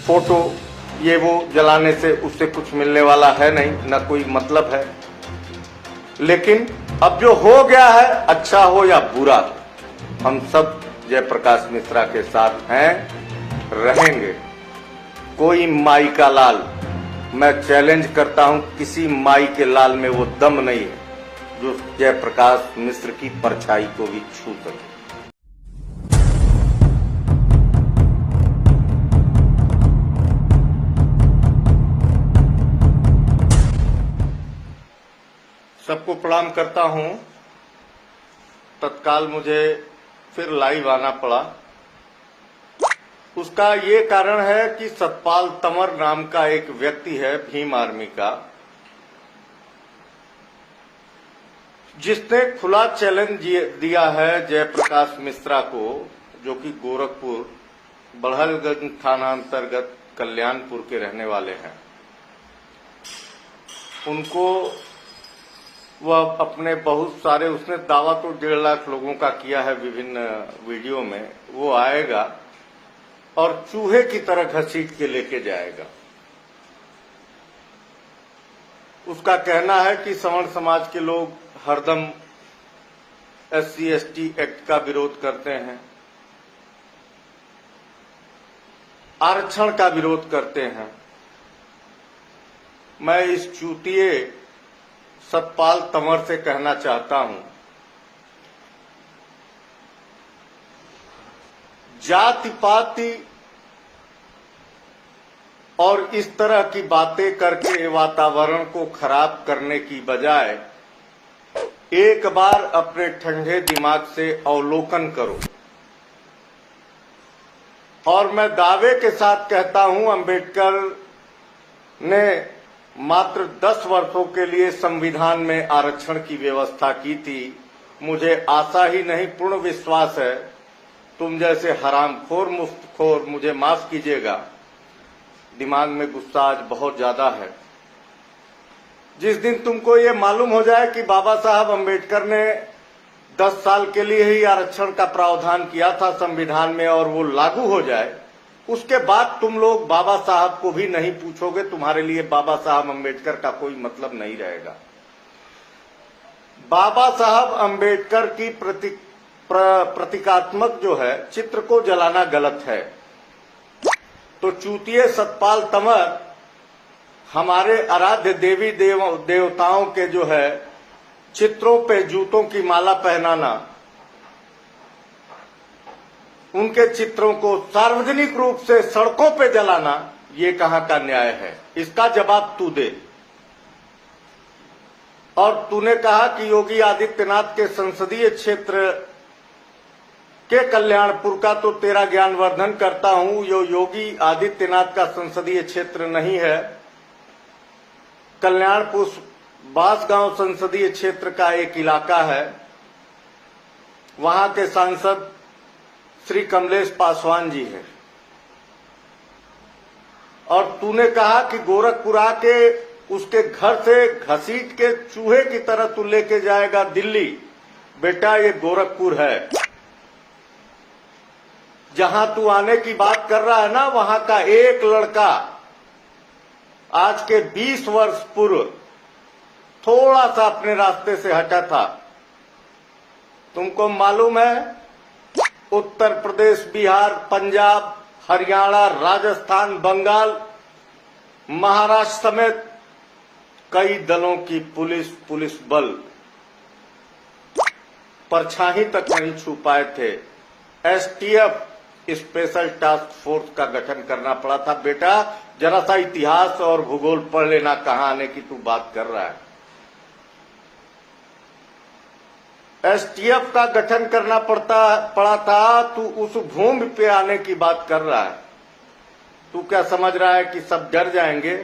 Photo ये वो जलाने से उससे कुछ मिलने वाला है नहीं, न कोई मतलब है। लेकिन अब जो हो गया है, अच्छा हो या बुरा, हम सब जयप्रकाश मिश्रा के साथ हैं, रहेंगे। कोई माई का लाल, मैं चैलेंज करता हूं, किसी माई के लाल में वो दम नहीं है जो जयप्रकाश मिश्र की परछाई को भी छू सके। सबको प्रणाम करता हूं। तत्काल मुझे फिर लाइव आना पड़ा। उसका ये कारण है कि सतपाल तंवर नाम का एक व्यक्ति है भीम आर्मी का, जिसने खुला चैलेंज दिया है जयप्रकाश मिश्रा को, जो कि गोरखपुर बड़हलगंज थाना अंतर्गत कल्याणपुर के रहने वाले हैं। उनको वह अपने बहुत सारे, उसने दावा तो 1.5 लाख लोगों का किया है विभिन्न वीडियो में, वो आएगा और चूहे की तरह घसीट के लेके जाएगा। उसका कहना है कि सवर्ण समाज के लोग हरदम SC/ST एक्ट का विरोध करते हैं, आरक्षण का विरोध करते हैं। मैं इस चूतिए सतपाल तंवर से कहना चाहता हूं, जाति पाति और इस तरह की बातें करके वातावरण को खराब करने की बजाय एक बार अपने ठंडे दिमाग से अवलोकन करो। और मैं दावे के साथ कहता हूं, अंबेडकर ने मात्र 10 वर्षों के लिए संविधान में आरक्षण की व्यवस्था की थी। मुझे आशा ही नहीं, पूर्ण विश्वास है, तुम जैसे हरामखोर मुफ्तखोर, मुझे माफ कीजिएगा, दिमाग में गुस्सा आज बहुत ज्यादा है। जिस दिन तुमको ये मालूम हो जाए कि बाबा साहब अंबेडकर ने 10 साल के लिए ही आरक्षण का प्रावधान किया था संविधान में और वो लागू हो जाए, उसके बाद तुम लोग बाबा साहब को भी नहीं पूछोगे, तुम्हारे लिए बाबा साहब अंबेडकर का कोई मतलब नहीं रहेगा। बाबा साहब अंबेडकर की प्रतीकात्मक जो है चित्र को जलाना गलत है। तो चूतिए सतपाल तंवर हमारे आराध्य देवी देवताओं के जो है चित्रों पे जूतों की माला पहनाना, उनके चित्रों को सार्वजनिक रूप से सड़कों पे जलाना, ये कहां का न्याय है? इसका जवाब तू दे। और तूने कहा कि योगी आदित्यनाथ के संसदीय क्षेत्र के कल्याणपुर का तो तेरा ज्ञानवर्धन करता हूं। यो योगी आदित्यनाथ का संसदीय क्षेत्र नहीं है, कल्याणपुर बांसगांव संसदीय क्षेत्र का एक इलाका है। वहां के सांसद श्री कमलेश पासवान जी हैं। और तूने कहा कि गोरखपुर आके उसके घर से घसीट के चूहे की तरह तू लेके जाएगा दिल्ली। बेटा, ये गोरखपुर है। जहां तू आने की बात कर रहा है ना, वहां का एक लड़का आज के 20 वर्ष पूर्व थोड़ा सा अपने रास्ते से हटा था। तुमको मालूम है, उत्तर प्रदेश, बिहार, पंजाब, हरियाणा, राजस्थान, बंगाल, महाराष्ट्र समेत कई दलों की पुलिस बल परछाई तक नहीं छू पाए थे। STF स्पेशल टास्क फोर्स का गठन करना पड़ा था। बेटा, जरा सा इतिहास और भूगोल पढ़ लेना, कहां आने की तू बात कर रहा है। STF का गठन करना पड़ा था, तू उस भूमि पे आने की बात कर रहा है। तू क्या समझ रहा है कि सब डर जाएंगे?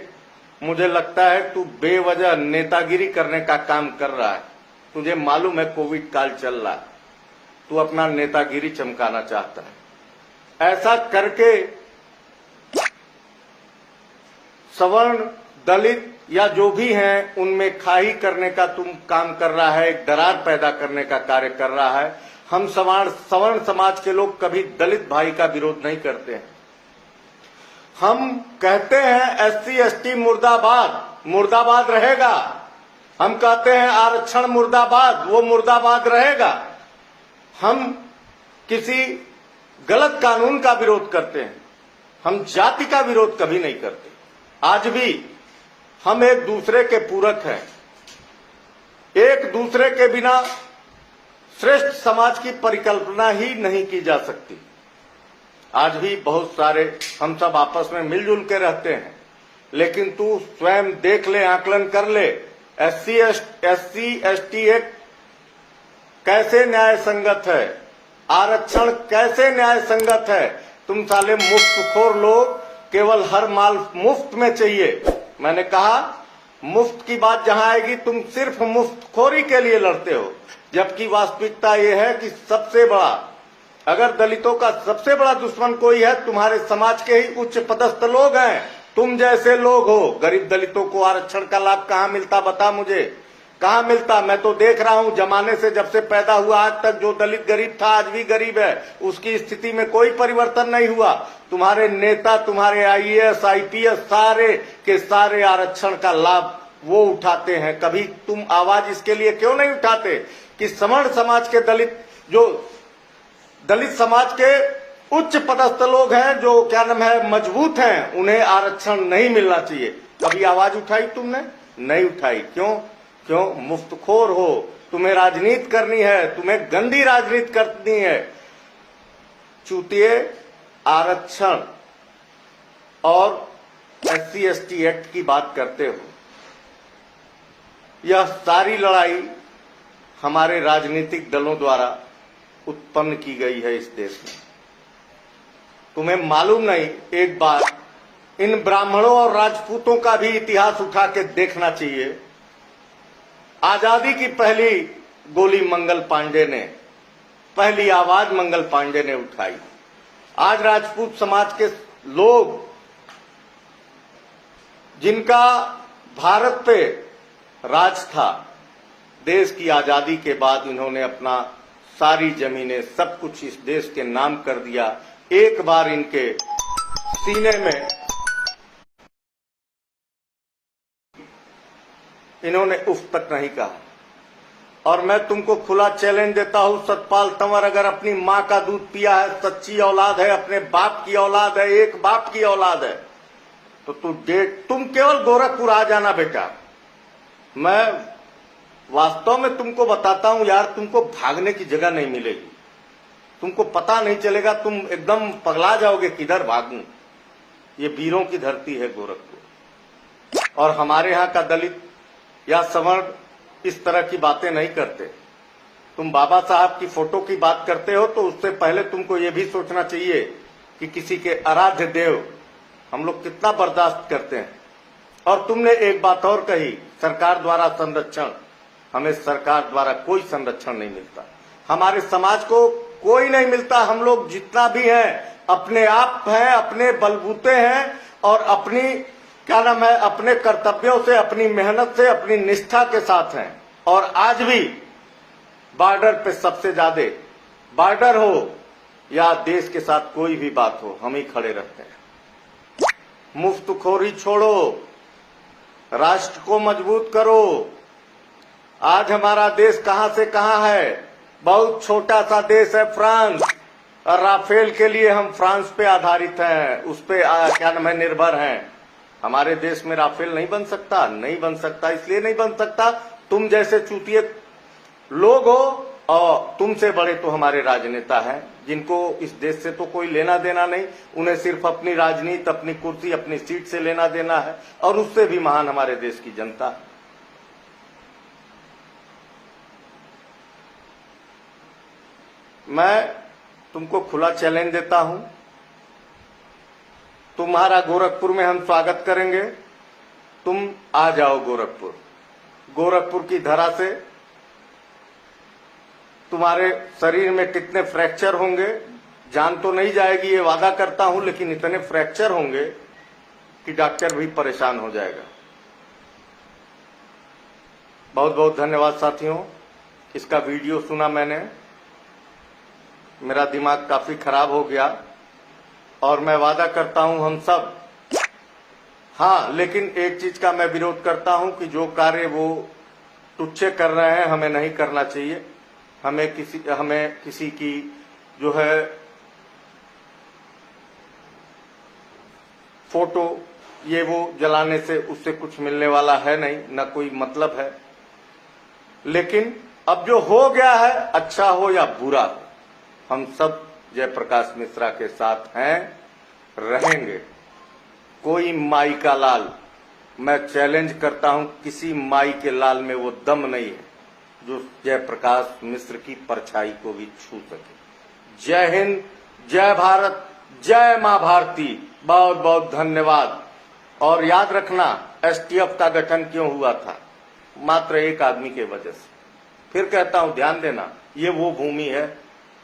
मुझे लगता है तू बेवजह नेतागिरी करने का काम कर रहा है। तुझे मालूम है कोविड काल चल रहा है, तू अपना नेतागिरी चमकाना चाहता है। ऐसा करके सवर्ण, दलित या जो भी हैं उनमें खाई करने का तुम काम कर रहा है, एक दरार पैदा करने का कार्य कर रहा है। हम सवर्ण समाज के लोग कभी दलित भाई का विरोध नहीं करते हैं। हम कहते हैं एससी एसटी मुर्दाबाद, मुर्दाबाद रहेगा। हम कहते हैं आरक्षण मुर्दाबाद, वो मुर्दाबाद रहेगा। हम किसी गलत कानून का विरोध करते हैं, हम जाति का विरोध कभी नहीं करते। आज भी हम एक दूसरे के पूरक हैं। एक दूसरे के बिना श्रेष्ठ समाज की परिकल्पना ही नहीं की जा सकती। आज भी बहुत सारे हम सब आपस में मिलजुल के रहते हैं, लेकिन तू स्वयं देख ले, आकलन कर ले, एससी एसटी एक्ट कैसे न्याय संगत है, आरक्षण कैसे न्याय संगत है। तुम साले मुफ्तखोर लोग, केवल हर माल मुफ्त में चाहिए। मैंने कहा मुफ्त की बात जहां आएगी तुम सिर्फ मुफ्तखोरी के लिए लड़ते हो, जबकि वास्तविकता यह है कि सबसे बड़ा, अगर दलितों का सबसे बड़ा दुश्मन कोई है, तुम्हारे समाज के ही उच्च पदस्थ लोग हैं। तुम जैसे लोग हो। गरीब दलितों को आरक्षण का लाभ कहाँ मिलता, बता मुझे, कहाँ मिलता? मैं तो देख रहा हूं जमाने से, जब से पैदा हुआ आज तक, जो दलित गरीब था आज भी गरीब है, उसकी स्थिति में कोई परिवर्तन नहीं हुआ। तुम्हारे नेता, तुम्हारे आईएएस आईपीएस सारे के सारे आरक्षण का लाभ वो उठाते हैं। कभी तुम आवाज इसके लिए क्यों नहीं उठाते कि सवर्ण समाज के दलित समाज के उच्च पदस्थ लोग हैं, जो क्या नाम है, मजबूत हैं, उन्हें आरक्षण नहीं मिलना चाहिए? कभी आवाज उठाई तुमने? नहीं उठाई। क्यों? मुफ्तखोर हो, तुम्हें राजनीति करनी है, तुम्हें गंदी राजनीति करनी है। चूतिए आरक्षण और एससी एसटी एक्ट की बात करते हो। यह सारी लड़ाई हमारे राजनीतिक दलों द्वारा उत्पन्न की गई है इस देश में। तुम्हें मालूम नहीं? एक बार इन ब्राह्मणों और राजपूतों का भी इतिहास उठा के देखना चाहिए। आजादी की पहली गोली मंगल पांडे ने, पहली आवाज मंगल पांडे ने उठाई। आज राजपूत समाज के लोग, जिनका भारत पे राज था, देश की आजादी के बाद इन्होंने अपना सारी जमीनें, सब कुछ इस देश के नाम कर दिया। एक बार इनके सीने में इन्होंने उफ तक नहीं कहा। और मैं तुमको खुला चैलेंज देता हूं, सतपाल तंवर अगर अपनी मां का दूध पिया है, सच्ची औलाद है, अपने बाप की औलाद है, एक बाप की औलाद है, तो तुम केवल गोरखपुर आ जाना बेटा। मैं वास्तव में तुमको बताता हूं यार, तुमको भागने की जगह नहीं मिलेगी, तुमको पता नहीं चलेगा, तुम एकदम पगला जाओगे किधर भागूं। ये वीरों की धरती है गोरखपुर। और हमारे यहाँ का दलित या सवर्ण इस तरह की बातें नहीं करते। तुम बाबा साहब की फोटो की बात करते हो तो उससे पहले तुमको ये भी सोचना चाहिए कि किसी के आराध्य देव हम लोग कितना बर्दाश्त करते हैं। और तुमने एक बात और कही, सरकार द्वारा संरक्षण। हमें सरकार द्वारा कोई संरक्षण नहीं मिलता, हमारे समाज को कोई नहीं मिलता। हम लोग जितना भी हैं अपने आप हैं, अपने बलबूते हैं और अपनी क्या नाम है, अपने कर्तव्यों से, अपनी मेहनत से, अपनी निष्ठा के साथ हैं। और आज भी बॉर्डर पे सबसे ज्यादा, बॉर्डर हो या देश के साथ कोई भी बात हो, हम ही खड़े रहते हैं। मुफ्तखोरी छोड़ो, राष्ट्र को मजबूत करो। आज हमारा देश कहां से कहां है, बहुत छोटा सा देश है फ्रांस, और राफेल के लिए हम फ्रांस पे आधारित हैं, उस पे क्या नाम है, निर्भर हैं। हमारे देश में राफेल नहीं बन सकता, नहीं बन सकता। इसलिए नहीं बन सकता, तुम जैसे चूतिए लोग हो, और तुमसे बड़े तो हमारे राजनेता हैं, जिनको इस देश से तो कोई लेना देना नहीं। उन्हें सिर्फ अपनी राजनीति, अपनी कुर्सी, अपनी सीट से लेना देना है, और उससे भी महान हमारे देश की जनता। मैं तुमको खुला चैलेंज देता हूं, तुम्हारा गोरखपुर में हम स्वागत करेंगे। तुम आ जाओ गोरखपुर। गोरखपुर की धरा से तुम्हारे शरीर में कितने फ्रैक्चर होंगे, जान तो नहीं जाएगी ये वादा करता हूं, लेकिन इतने फ्रैक्चर होंगे कि डॉक्टर भी परेशान हो जाएगा। बहुत बहुत धन्यवाद साथियों। इसका वीडियो सुना मैंने, मेरा दिमाग काफी खराब हो गया, और मैं वादा करता हूं हम सब हाँ, लेकिन एक चीज का मैं विरोध करता हूं कि जो कार्य वो तुच्छ कर रहे हैं हमें नहीं करना चाहिए। हमें किसी की जो है फोटो ये वो जलाने से उससे कुछ मिलने वाला है नहीं, न कोई मतलब है। लेकिन अब जो हो गया है, अच्छा हो या बुरा हो, हम सब जयप्रकाश मिश्रा के साथ हैं, रहेंगे। कोई माई का लाल, मैं चैलेंज करता हूं, किसी माई के लाल में वो दम नहीं है जो जयप्रकाश मिश्र की परछाई को भी छू सके। जय हिंद, जय भारत, जय मां भारती। बहुत बहुत धन्यवाद। और याद रखना, एसटीएफ का गठन क्यों हुआ था? मात्र एक आदमी के वजह से। फिर कहता हूं, ध्यान देना, ये वो भूमि है,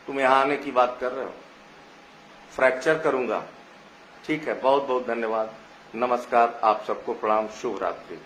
तुम यहां आने की बात कर रहे हो, फ्रैक्चर करूंगा। ठीक है, बहुत बहुत धन्यवाद, नमस्कार, आप सबको प्रणाम, शुभ रात्रि।